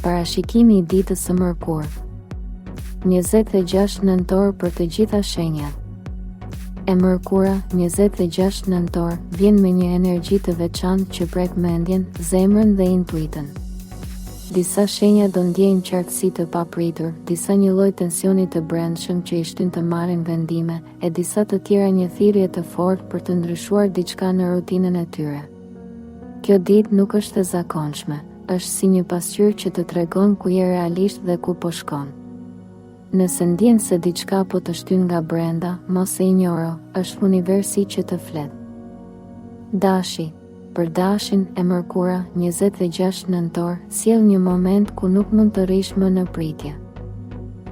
Parashikimi I ditës së mërkurë. 26 nëntor për të gjitha shenjat. E mërkura, 26 nëntor, vjen me një energji të veçantë që prek mendjen, zemrën dhe intuitën. Disa shenja do ndjejnë qartësi të papritur, disa një lloj tensioni të brendshëm që I shtyn të marrin vendime, e disa të tjera një thirrje të fortë për të ndryshuar diçka në rutinën e tyre. Kjo ditë nuk është e zakonshme, është si një pasqyrë që të tregon ku je realisht dhe ku po shkon. Nëse ndjen se diçka po të shtyn nga brenda, mos e injoro, është universi që të flet. Dashi. Për dashin e mërkura, 26 nëntor, sjell një moment ku nuk mund të rish më në pritje.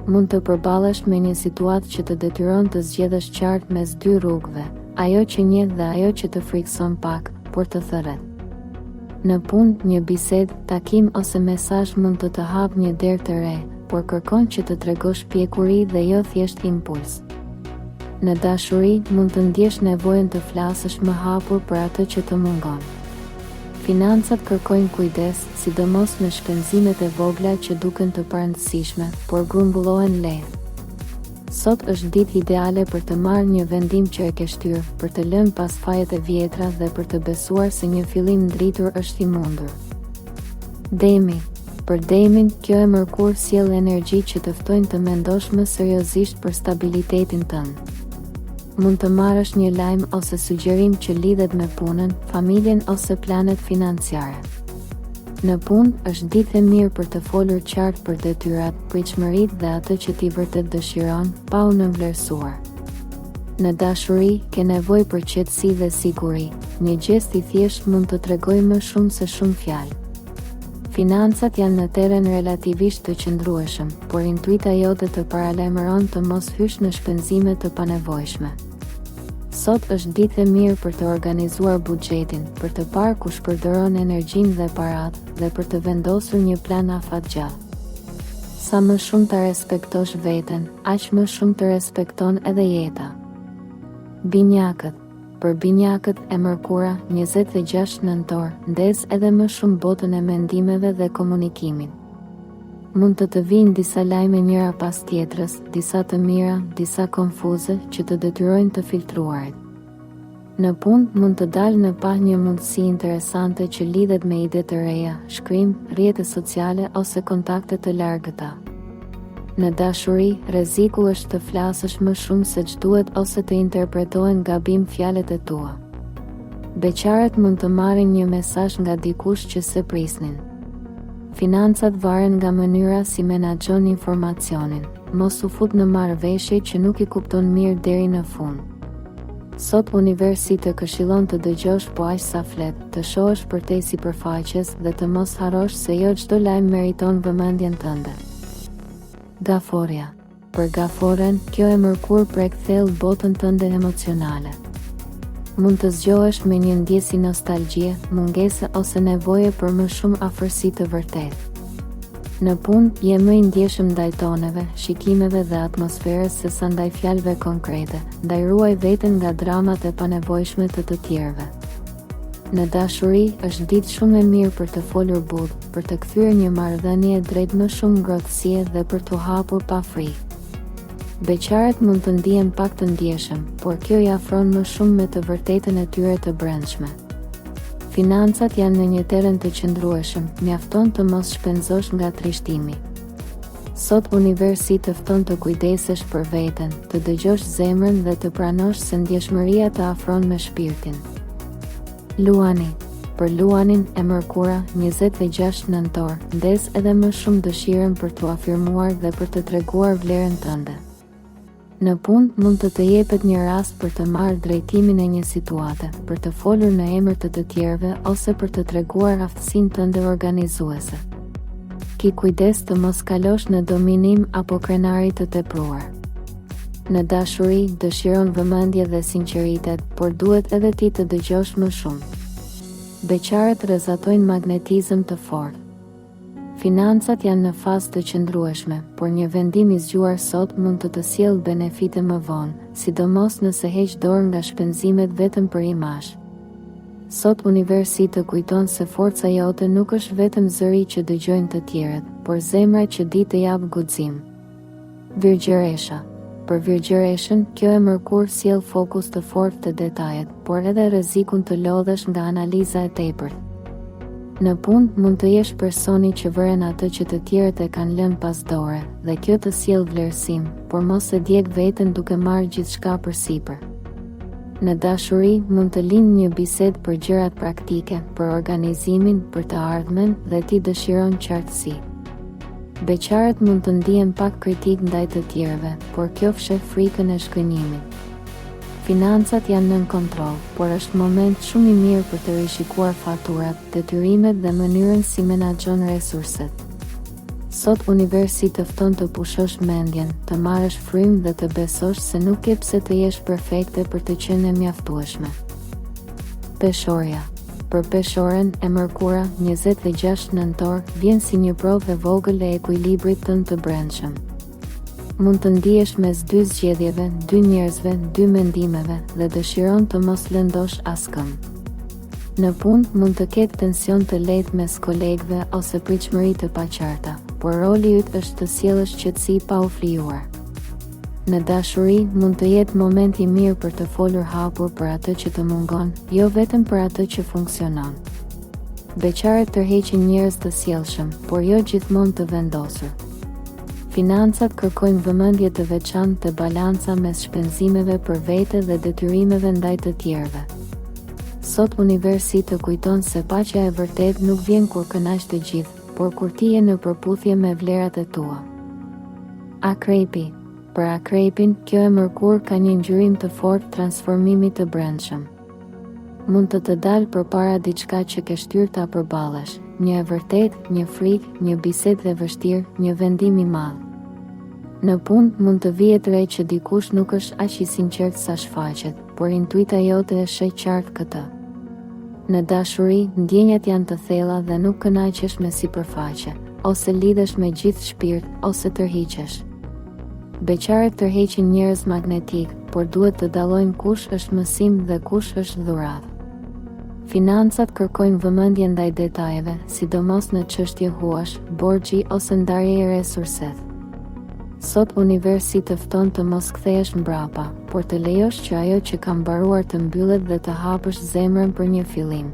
Mund të përballesh me një situatë që të detyron të zgjedhësh qartë mes dy rrugëve, ajo që njeh dhe ajo që të frikson pak, por të thërret. Në punë, një bisedë, takim ose mesazh mund të hapë një derë të re, por kërkon që të tregosh pjekuri dhe jo thjesht impuls. Në dashuri, mund të ndjesh nevojën të flasësh më hapur për atë që të mungon. Financat kërkojnë kujdes, sidomos në shpenzimet e vogla që duken të parëndësishme, por grumbullohen lehtë. Sot është ditë ideale për të marrë një vendim që e ke shtyrë, për të lënë pas fajet e vjetra dhe për të besuar se një fillim ndritur është I mundur. Demi. Për Demin, kjo e mërkur sjell energji që të ftojnë të mendosh më seriozisht për stabilitetin tënd. Mund të marrësh një lajm ose sugjerim që lidhet me punën, familjen ose planet financiare. Në punë, është ditë e mirë për të folur qartë për detyrat, pritshmëritë dhe atë që ti vërtet dëshiron, pa u nënvlerësuar. Në dashuri, ke nevojë për qetësi dhe siguri, një gest I thjeshtë mund të tregojë më shumë se shumë fjalë. Financat janë në teren relativisht të qëndrueshëm, por intuita jote të paralajmëron të mos hysh në shpenzime të panevojshme. Sot është ditë e mirë për të organizuar buxhetin, për të parë ku shpërdoron energjinë dhe paratë, dhe për të vendosur një plan afatgjallë. Sa më shumë ta respektosh veten, aq më shumë të respekton edhe jeta. Binjakët. Për binjakët e mërkura, 26 nëntor, ndez edhe më shumë botën e mendimeve dhe komunikimin. Mund të vinë disa lajme njëra pas tjetrës, disa të mira, disa konfuze, që të detyrojnë të filtruarit. Në punë, mund të dalë në pa një mundësi interesante që lidhet me ide të reja, shkrim, rrjete sociale ose kontakte të largëta. Në dashuri, rreziku është të flasësh më shumë se ç'duhet ose të interpretohen gabim fjalët e tua. Beqarët mund të marrin një mesazh nga dikush që se prisnin. Financat varen nga mënyra si menaxhon informacionin, mos u fut në marrëveshje që nuk I kupton mirë deri në fund. Sot universi të këshillon të dëgjosh po aq sa flet, të shohësh përtej sipërfaqes dhe të mos harrosh se jo çdo lajm meriton vëmendjen tënde. Gaforja. Për gaforen, kjo e mërkur prek thellë botën tënde emocionale. Mund të zgjohesh me një ndjesi nostalgjie, mungese ose nevoje për më shumë afërsi të vërtetë. Në punë, je më I ndjeshëm ndaj toneve, shikimeve dhe atmosferës se sa ndaj fjalëve konkrete, ndaj ruaj veten nga dramat e panevojshme të tjerëve. Në dashuri, është ditë shumë e mirë për të folur butë, për të kthyer një marrëdhënie drejt më shumë ngrohtësie dhe për t'u hapur pa frikë. Beqarët mund të ndihen pak të ndjeshëm, por kjo I afron më shumë me të vërtetën e tyre të brendshme. Financat janë në një teren të qëndrueshëm, mjafton të mos shpenzosh nga trishtimi. Sot universi të fton të kujdesesh për veten, të dëgjosh zemrën dhe të pranosh se ndjeshmëria të afron me shpirtin. Luani. Për luanin e mërkura, 26 nëntor, ndez edhe më shumë dëshirën për t'u afirmuar dhe për të treguar vlerën tënde. Në punë, mund të jepet një rast për të marrë drejtimin e një situate, për të folur në emër të tjerëve ose për të treguar aftësinë tënde organizuese. Ki kujdes të mos kalosh në dominim apo krenari të tepruar. Në dashuri, dëshiron vëmendje dhe sinqeritet, por duhet edhe ti të dëgjosh më shumë. Beqarët rrezatojnë magnetizëm të fortë. Financat janë në fazë të qëndrueshme, por një vendim I zgjuar sot mund të sjellë benefite më vonë, sidomos nëse heq dorë nga shpenzimet vetëm për imazh. Sot universi të kujton se forca jote nuk është vetëm zëri që dëgjojnë të tjerët, por zemra që di të jap guxim. Virgjëresha. Për virgjëreshën, kjo e mërkur sjell fokus të fortë të detajet, por edhe rrezikun të lodhesh nga analiza e tepërt. Në punë mund të jesh personi që vëren atë që të tjerët e kanë lënë pas dore, dhe kjo të sjell vlerësim, por mos e djeg veten duke marrë gjithçka përsipër. Në dashuri mund të lindë një bisedë për gjërat praktike, për organizimin, për të ardhmen dhe ti dëshiron qartësi. Beqarët mund të ndihen pak kritik ndaj të tjerëve, por kjo fshet frikën e shkënjimit. Financat janë nën kontroll, por është moment shumë i mirë për të rishikuar faturat, detyrimet dhe mënyrën si menaxhon resurset. Sot universi të fton të pushosh mendjen, të marrësh frymë dhe të besosh se nuk ke pse të jesh perfekte për të qenë e mjaftueshme. Peshorja. Për peshoren e mërkura, 26 nëntor, vjen si një provë e vogël e ekuilibrit tënd të brendshëm. Mund të ndihesh mes dy zgjedhjeve, dy njerëzve, dy mendimeve dhe dëshiron të mos lëndosh askënd. Në punë mund të ketë tension të lehtë mes kolegëve ose pritshmëri të paqarta, por roli yt është të sjellësh qetësi pa u flijuar. Në dashuri mund të jetë moment i mirë për të folur hapur për atë që të mungon, jo vetëm për atë që funksionon. Beqarët tërheqin njerëz të sjellshëm, por jo gjithmonë të vendosur. Financat kërkojnë vëmendje të veçantë të balanca mes shpenzimeve për vete dhe detyrimeve ndaj të tjerëve. Sot universi të kujton se paqja e vërtet nuk vjen kur kënaq të gjithë, por kur ti je në përputhje me vlerat e tua. Akrepi. Për akrepin, kjo e mërkur ka një ngjyrim të fortë transformimit të brendshëm. Mund të dalë përpara diçka që ke shtyrë ta përballesh, një e vërtet, një frikë, një bisedë e vështirë, një vendim i madh. Në punë mund të vihet re që dikush nuk është aq i sinqert sa shfaqet, por intuita jote e sheh qartë këtë. Në dashuri, ndjenjat janë të thella dhe nuk kënaqesh me sipërfaqe, ose lidhesh me gjithë shpirt, ose tërhiqesh. Beqarët tërheqin njerëz magnetik, por duhet të dallojnë kush është mësim dhe kush është dhuratë. Financat kërkojnë vëmendje ndaj detajeve, sidomos në çështje huash, borxhi ose ndarje e resurset. Sot universi të fton të mos kthehesh mbrapa, por të lejosh që ajo që ka mbaruar të mbyllet dhe të hapësh zemrën për një fillim.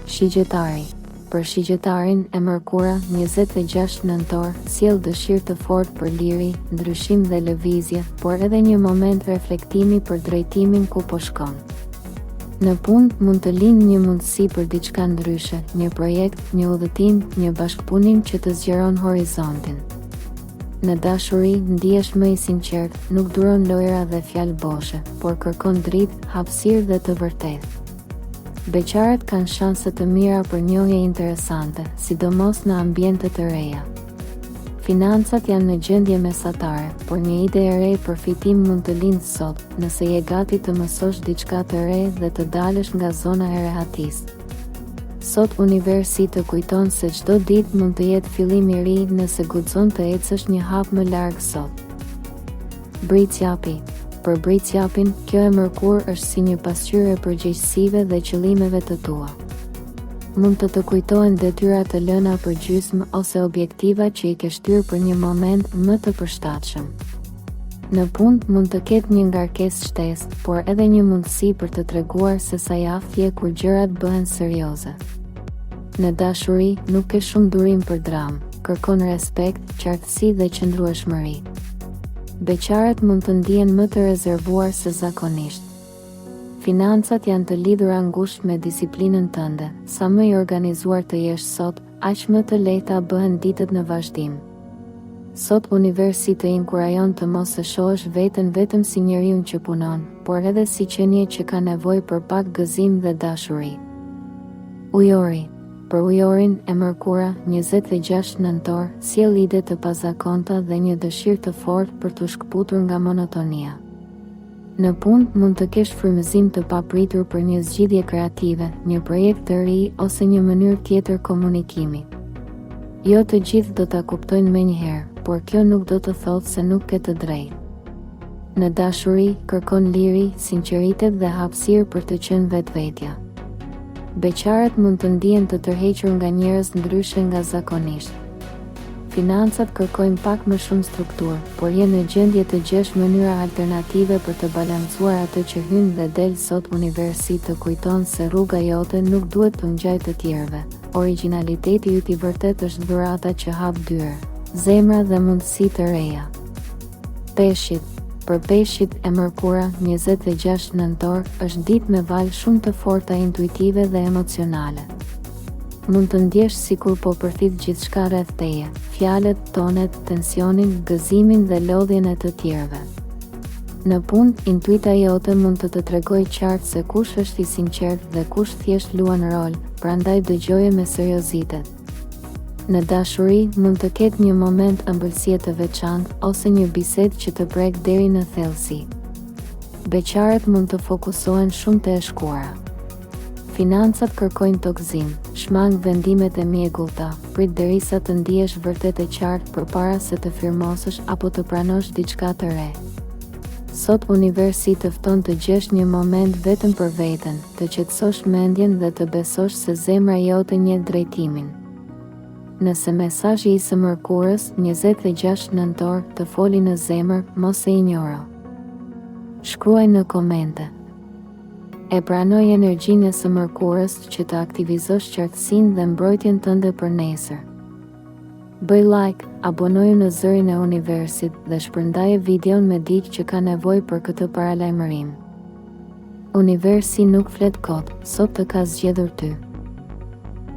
Shigjetari. Për shigjetarin e mërkura, 26 nëntor, sjell dëshirë të fortë për liri, ndryshim dhe lëvizje, por edhe një moment reflektimi për drejtimin ku po shkon. Në punë mund të lindë një mundësi për diçka ndryshe, një projekt, një udhëtim, një bashkëpunim që të zgjeron horizontin. Në dashuri ndihesh më i sinqert, nuk duron lojra dhe fjalë boshe, por kërkon dritë, hapësirë dhe të vërtetë. Beqarët kanë shanse të mira për njohje interesante, sidomos në ambiente të reja. Financat janë në gjendje mesatare, por një ide e re për fitim mund të lindë sot, nëse je gati të mësosh diçka të re dhe të dalësh nga zona e rehatisë. Sot universi të kujton se çdo ditë mund të jetë fillim i ri nëse guxon të ecësh një hap më larg sot. Bricjapi. Për bricjapin, kjo e mërkur është si një pasqyrë e përgjegjësive dhe qëllimeve të tua. Mund të kujtohen detyra të lëna për gjysmë ose objektiva që i ke shtyrë për një moment më të përshtatshëm. Në punë mund të ketë një ngarkesë shtesë, por edhe një mundësi për të treguar se sa i aftë je kur gjërat bëhen serioze. Në dashuri nuk ke shumë durim për dramë, kërkon respekt, qartësi dhe qëndrueshmëri. Beqarët mund të ndihen më të rezervuar se zakonisht. Financat janë të lidhura ngushtë me disiplinën tënde, sa më i organizuar të jesh sot, aq më të lehta bëhen ditët në vazhdim. Sot universi të inkurajon të mos e shohësh veten vetëm si njeriu që punon, por edhe si qenie që ka nevojë për pak gëzim dhe dashuri. Ujori. Për ujorin e mërkura, 26 nëntor, sjell ide të pazakonta dhe një dëshirë të fortë për të shkëputur nga monotonia. Në punë mund të kesh frymëzim të papritur për një zgjidhje kreative, një projekt të ri ose një mënyrë tjetër komunikimi. Jo të gjithë do ta kuptojnë menjëherë, por kjo nuk do të thotë se nuk ke të drejtë. Në dashuri kërkon liri, sinqeritet dhe hapësirë për të qenë vetvetja. Beqarët mund të ndihen të tërhequr nga njerëz ndryshe nga zakonisht. Financat kërkojnë pak më shumë strukturë, por jenë në gjendje të gjesh mënyra alternative për të balancuar atë që hyn dhe del sot. Universi të kujton se rruga jote nuk duhet të ngjajë të tjerëve. Origjinaliteti yt I vërtet është dhurata që hap dyert, zemra dhe mundësi të reja. Peshqit. Për peshqit e mërkura, 26 nëntor është ditë me valë shumë të forta intuitive dhe emocionale. Mund të ndjesh sikur po përfit gjithçka rreth teje, fjalët, tonet, tensionin, gëzimin dhe lodhjen e të tjerëve. Në punë, intuita jote mund të tregojë qartë se kush është I sinqert dhe kush thjesht luan rol, prandaj dëgjoje me seriozitet. Në dashuri, mund të ketë një moment ëmbëlsie të veçantë ose një bisedë që të prek deri në thellësi. Beqarët mund të fokusohen shumë te e shkuara. Financat kërkojnë tokëzim, shmang vendimet e mjegullta, prit derisa të ndihesh vërtet e qartë përpara se të firmosësh apo të pranosh diçka të re. Sot universi të fton të gjesh një moment vetëm për veten, të qetësosh mendjen dhe të besosh se zemra jote njeh drejtimin. Nëse mesazhi I së mërkurës, 26 nëntor, të foli në zemër, mos e injoro. Shkruaj në komente. E pranoj energjinë e së mërkurës që të aktivizosh qartësinë dhe mbrojtjen tënde për nesër. Bëj like, abonoju në zërin e universit dhe shpërndaje videon me dikë që ka nevojë për këtë paralajmërim. Universi nuk flet kot, sot të ka zgjedhur ty.